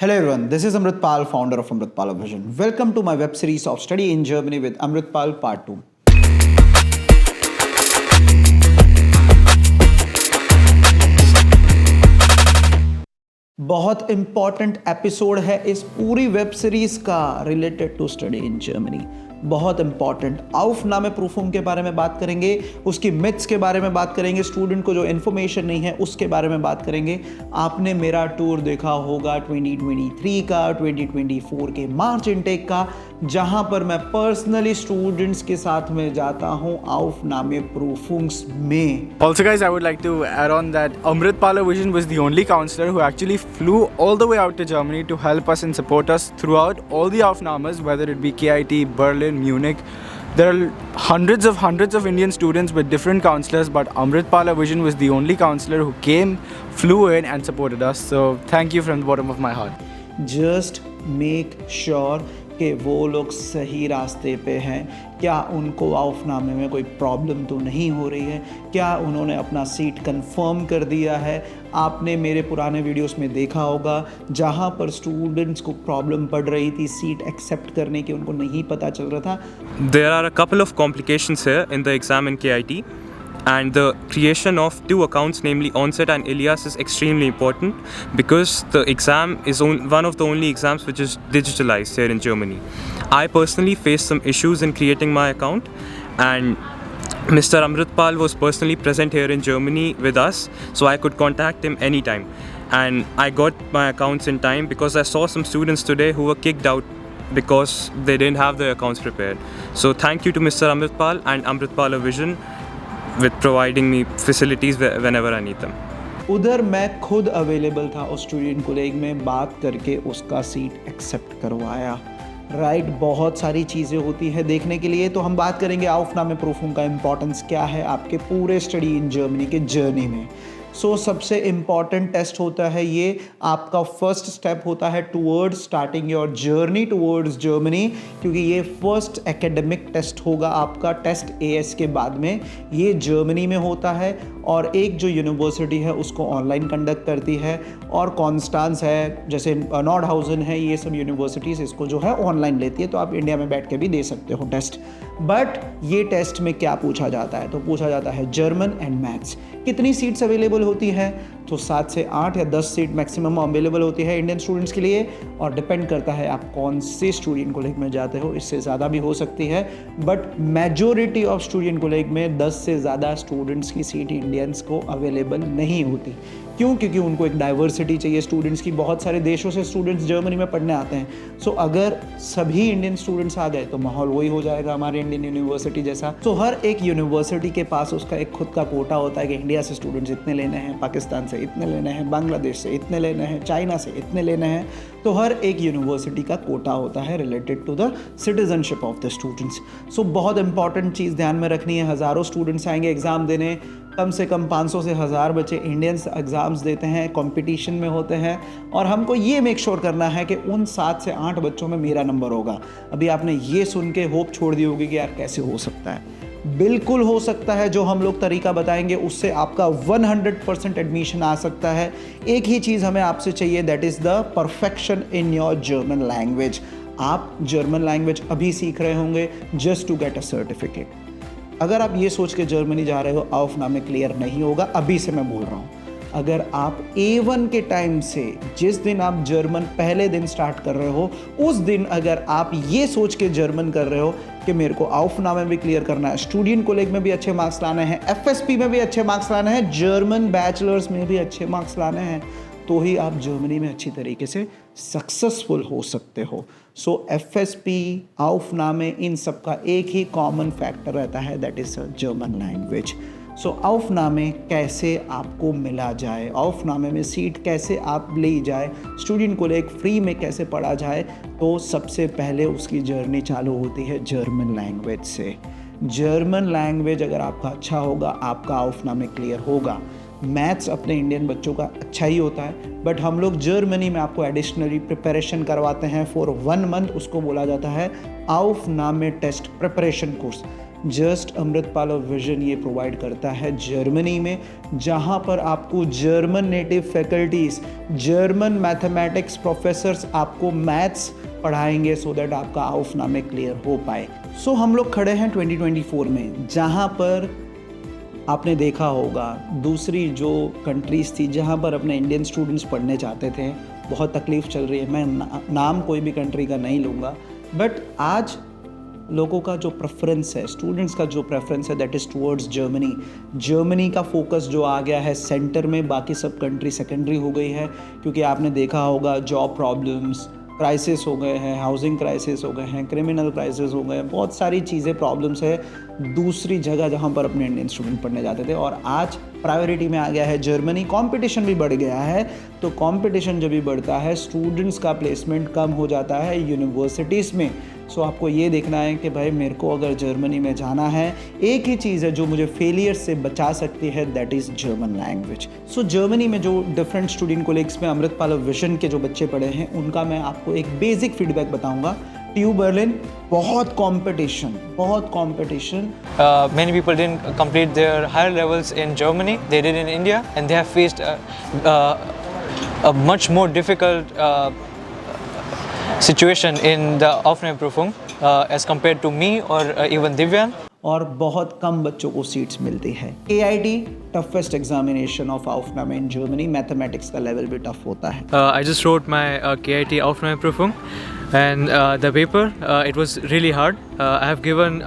Hello everyone, this is Amritpal, founder of Amritpal Vision. Welcome to my web series of Study in Germany with Amritpal Part 2. बहुत important episode है इस पूरी web series का related to study in Germany. बहुत important Aufnahme Prüfung के बारे में बात करेंगे, उसकी मिथ्स के बारे में बात करेंगे, स्टूडेंट को जो इन्फॉर्मेशन नहीं है उसके बारे में बात करेंगे. आपने मेरा टूर देखा होगा 2023 का, 2024 के मार्च इनटेक का, जहां पर मैं पर्सनली स्टूडेंट्स के साथ में जाता हूं Aufnahme Prüfungs में. Also guys, I would like to add on that Amritpal Vision was the only counselor who actually flew all the way out to Germany to help us and support us throughout all the Aufnahmes, whether it be KIT, Berlin, Munich. There are hundreds of Indian students with different counselors, but Amritpal Vision was the only counselor who came, flew in and supported us. So thank you from the bottom of my heart. Just make sure कि वो लोग सही रास्ते पे हैं. क्या उनको Aufnahme में कोई प्रॉब्लम तो नहीं हो रही है? क्या उन्होंने अपना सीट कंफर्म कर दिया है? आपने मेरे पुराने वीडियोस में देखा होगा जहाँ पर स्टूडेंट्स को प्रॉब्लम पड़ रही थी सीट एक्सेप्ट करने की, उनको नहीं पता चल रहा था. There are a couple of complications here in the exam in KIT, and the creation of two accounts, namely Onset and Ilias, is extremely important because the exam is one of the only exams which is digitalized here in Germany. I personally faced some issues in creating my account, and Mr. Amritpal was personally present here in Germany with us, so I could contact him anytime. And I got my accounts in time because I saw some students today who were kicked out because they didn't have their accounts prepared. So thank you to Mr. Amritpal and Amritpal Vision with providing me facilities whenever I need them. उधर मैं खुद available था उस student कोलेग में, बात करके उसका seat accept करवाया. राइट, बहुत सारी चीज़ें होती हैं देखने के लिए. तो हम बात करेंगे Aufnahme Prüfung का इम्पोर्टेंस क्या है आपके पूरे स्टडी इन जर्मनी के जर्नी में. सबसे इम्पॉर्टेंट टेस्ट होता है ये, आपका फर्स्ट स्टेप होता है towards starting your journey towards Germany, क्योंकि ये फर्स्ट एकेडमिक टेस्ट होगा आपका टेस्ट AS के बाद में. ये जर्मनी में होता है और एक जो यूनिवर्सिटी है उसको ऑनलाइन कंडक्ट करती है, और कॉन्स्टांस है, जैसे नॉर्डहाउजन है, ये सब यूनिवर्सिटीज़ इसको जो है ऑनलाइन लेती है. तो आप इंडिया में बैठ के भी दे सकते हो टेस्ट. बट ये टेस्ट में क्या पूछा जाता है? तो पूछा जाता है जर्मन एंड मैथ्स. कितनी सीट्स अवेलेबल होती है? तो 7 से 8 या 10 सीट मैक्सिमम अवेलेबल होती है इंडियन स्टूडेंट्स के लिए, और डिपेंड करता है आप कौन से स्टूडेंट कोलेज में जाते हो. इससे ज़्यादा भी हो सकती है, but majority of student college में 10 से ज़्यादा स्टूडेंट्स की सीट इंडियंस को अवेलेबल नहीं होती. क्यों? क्योंकि उनको एक डाइवर्सिटी चाहिए स्टूडेंट्स की. बहुत सारे देशों से स्टूडेंट्स जर्मनी में पढ़ने आते हैं. अगर सभी इंडियन स्टूडेंट्स आ गए तो माहौल वही हो जाएगा हमारे इंडियन यूनिवर्सिटी जैसा. हर एक यूनिवर्सिटी के पास उसका एक खुद का कोटा होता है कि इंडिया से स्टूडेंट्स इतने लेने हैं, पाकिस्तान से इतने लेने हैं, बांग्लादेश से इतने लेने हैं, चाइना से इतने लेने हैं. तो हर एक यूनिवर्सिटी का कोटा होता है related to the citizenship of the students. बहुत इंपॉर्टेंट चीज़ ध्यान में रखनी है. हज़ारों स्टूडेंट्स आएंगे एग्ज़ाम देने, कम से कम 500 से 1000 बच्चे इंडियंस एग्ज़ाम्स देते हैं, कंपटीशन में होते हैं, और हमको ये मेक श्योर करना है कि उन 7 से 8 बच्चों में मेरा नंबर होगा. अभी आपने ये सुन के होप छोड़ दी होगी कि यार कैसे हो सकता है. बिल्कुल हो सकता है. जो हम लोग तरीका बताएंगे उससे आपका 100% एडमिशन आ सकता है. एक ही चीज़ हमें आपसे चाहिए, that is the perfection in your German language. आप जर्मन लैंग्वेज अभी सीख रहे होंगे just to get a certificate. अगर आप ये सोच के जर्मनी जा रहे हो Aufnahme क्लियर नहीं होगा, अभी से मैं बोल रहा हूँ. अगर आप A1 के टाइम से, जिस दिन आप जर्मन पहले दिन स्टार्ट कर रहे हो, उस दिन अगर आप ये सोच के जर्मन कर रहे हो कि मेरे को Aufnahme भी क्लियर करना है, स्टूडेंट कोलेज में भी अच्छे मार्क्स लाने हैं, FSP में भी अच्छे मार्क्स लाने हैं, जर्मन बैचलर्स में भी अच्छे मार्क्स लाने हैं, तो ही आप जर्मनी में अच्छी तरीके से सक्सेसफुल हो सकते हो. FSP, Aufnahme, इन सब का एक ही कॉमन फैक्टर रहता है, that is German language. Aufnahme कैसे आपको मिला जाए, Aufnahme में सीट कैसे आप ले जाए, स्टूडेंट को एक फ्री में कैसे पढ़ा जाए, तो सबसे पहले उसकी जर्नी चालू होती है जर्मन लैंग्वेज से. जर्मन लैंग्वेज अगर आपका अच्छा होगा, आपका Aufnahme क्लियर होगा. मैथ्स अपने इंडियन बच्चों का अच्छा ही होता है, बट हम लोग जर्मनी में आपको एडिशनली प्रिपरेशन करवाते हैं फॉर 1 मंथ. उसको बोला जाता है Aufnahme test preparation course. Just Amritpal vision ये प्रोवाइड करता है जर्मनी में, जहाँ पर आपको German native faculties, German mathematics professors आपको मैथ्स पढ़ाएंगे सो दैट आपका आउफनामे क्लियर हो पाए। सो हम लोग खड़े हैं 2024 में, जहाँ पर आपने देखा होगा दूसरी जो कंट्रीज़ थी जहाँ पर अपने इंडियन स्टूडेंट्स पढ़ने चाहते थे, बहुत तकलीफ़ चल रही है। मैं नाम कोई भी कंट्री का नहीं लूँगा, बट आज लोगों का जो प्रेफरेंस है, स्टूडेंट्स का जो प्रेफरेंस है, that is towards Germany. Germany का फोकस जो आ गया है सेंटर में, बाकी सब कंट्री सेकेंडरी हो गई है, क्योंकि आपने देखा होगा जॉब प्रॉब्लम्स, क्राइसिस हो गए हैं, हाउसिंग क्राइसिस हो गए हैं, क्रिमिनल क्राइसिस हो गए हैं, बहुत सारी चीज़ें प्रॉब्लम्स है दूसरी जगह जहाँ पर अपने इंडियन स्टूडेंट पढ़ने जाते थे, और आज प्रायोरिटी में आ गया है जर्मनी। कंपटीशन भी बढ़ गया है, तो कंपटीशन जब भी बढ़ता है स्टूडेंट्स का प्लेसमेंट कम हो जाता है यूनिवर्सिटीज़ में। सो आपको ये देखना है कि भाई मेरे को अगर जर्मनी में जाना है, एक ही चीज़ है जो मुझे फेलियर से बचा सकती है, that is German language. So Germany में जो डिफरेंट स्टूडेंट कोलेग्स में अमृतपाल विजन के जो बच्चे पढ़े हैं, उनका मैं आपको एक बेसिक फीडबैक बताऊंगा। TU Berlin, बहुत competition. Many people didn't complete their higher levels in Germany. They did in India, and they have faced a much more difficult situation in the Aufnahmeprüfung as compared to me or even Divyan. और बहुत कम बच्चों को seats मिलती है। KIT toughest examination of Aufnahme in Germany, mathematics का level भी tough होता है। I just wrote my KIT Aufnahmeprüfung, and the paper, it was really hard. I have given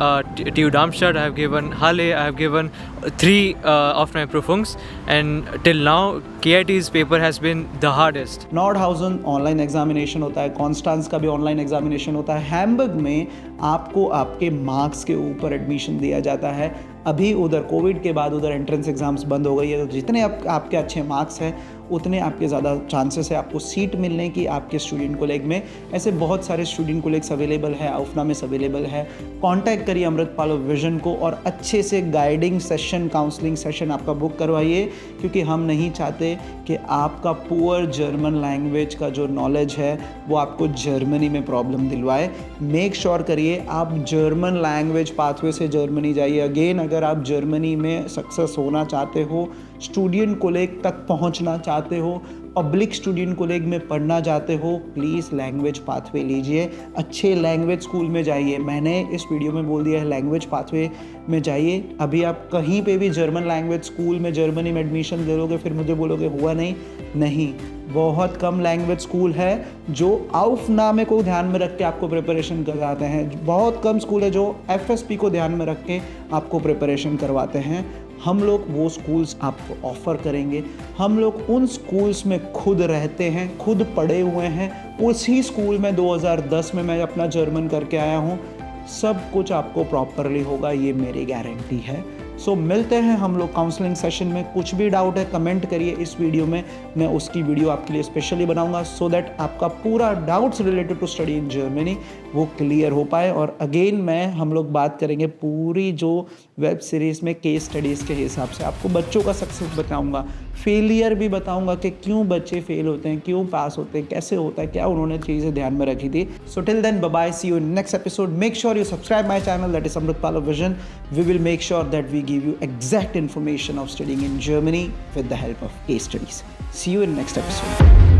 TU Darmstadt, I have given Halle, I have given 3 Aufnahmeprüfungs, and till now KIT's paper has been the hardest. Nordhausen online examination होता है, Constance का भी online examination होता है, Hamburg में आपको आपके marks के ऊपर एडमिशन दिया जाता है। अभी उधर कोविड के बाद उधर एंट्रेंस एग्ज़ाम्स बंद हो गई है, तो जितने आपके अच्छे मार्क्स हैं उतने आपके ज़्यादा चांसेस है आपको सीट मिलने की आपके स्टूडेंट कोलेग में। ऐसे बहुत सारे स्टूडेंट कोलेग्स अवेलेबल है, Aufnahme अवेलेबल है। कांटेक्ट करिए अमृतपाल विजन को और अच्छे से गाइडिंग सेशन, काउंसलिंग सेशन आपका बुक करवाइए, क्योंकि हम नहीं चाहते कि आपका पुअर जर्मन लैंग्वेज का जो नॉलेज है वो आपको जर्मनी में प्रॉब्लम दिलवाए। मेक श्योर करिए आप जर्मन लैंग्वेज पाथवे से जर्मनी जाइए। अगेन, अगर आप जर्मनी में सक्सेस होना चाहते हो, स्टूडेंट कोलेग तक पहुंचना चाहते हो, पब्लिक स्टूडेंट कोलेग में पढ़ना चाहते हो, प्लीज़ लैंग्वेज पाथवे लीजिए। अच्छे लैंग्वेज स्कूल में जाइए। मैंने इस वीडियो में बोल दिया है लैंग्वेज पाथवे में जाइए। अभी आप कहीं पे भी जर्मन लैंग्वेज स्कूल में जर्मनी में एडमिशन ले लोगे, फिर मुझे बोलोगे हुआ नहीं। बहुत कम लैंग्वेज स्कूल है जो Aufnahme को ध्यान में रख के आपको प्रिपरेशन करवाते हैं। बहुत कम स्कूल है जो FSP को ध्यान में रख के आपको प्रिपरेशन करवाते हैं। हम लोग वो स्कूल्स आपको ऑफ़र करेंगे। हम लोग उन स्कूल्स में खुद रहते हैं, खुद पढ़े हुए हैं। उसी स्कूल में 2010 में मैं अपना जर्मन करके आया हूँ। सब कुछ आपको प्रॉपरली होगा, ये मेरी गारंटी है। सो मिलते हैं हम लोग काउंसलिंग सेशन में। कुछ भी डाउट है कमेंट करिए इस वीडियो में, मैं उसकी वीडियो आपके लिए स्पेशली बनाऊंगा सो दैट आपका पूरा doubts related to study in Germany वो क्लियर हो पाए। और अगेन हम लोग बात करेंगे पूरी जो वेब सीरीज़ में केस स्टडीज़ के हिसाब से आपको बच्चों का सक्सेस बताऊंगा, फेलियर भी बताऊंगा कि क्यों बच्चे फेल होते हैं, क्यों पास होते हैं, कैसे होता है, क्या उन्होंने चीज़ें ध्यान में रखी थी। So till then bye bye, see you in next episode. Make sure you subscribe my channel, that is Amritpal vision. We will make sure that we give you exact information of studying in Germany with the help of case studies. See you in next episode.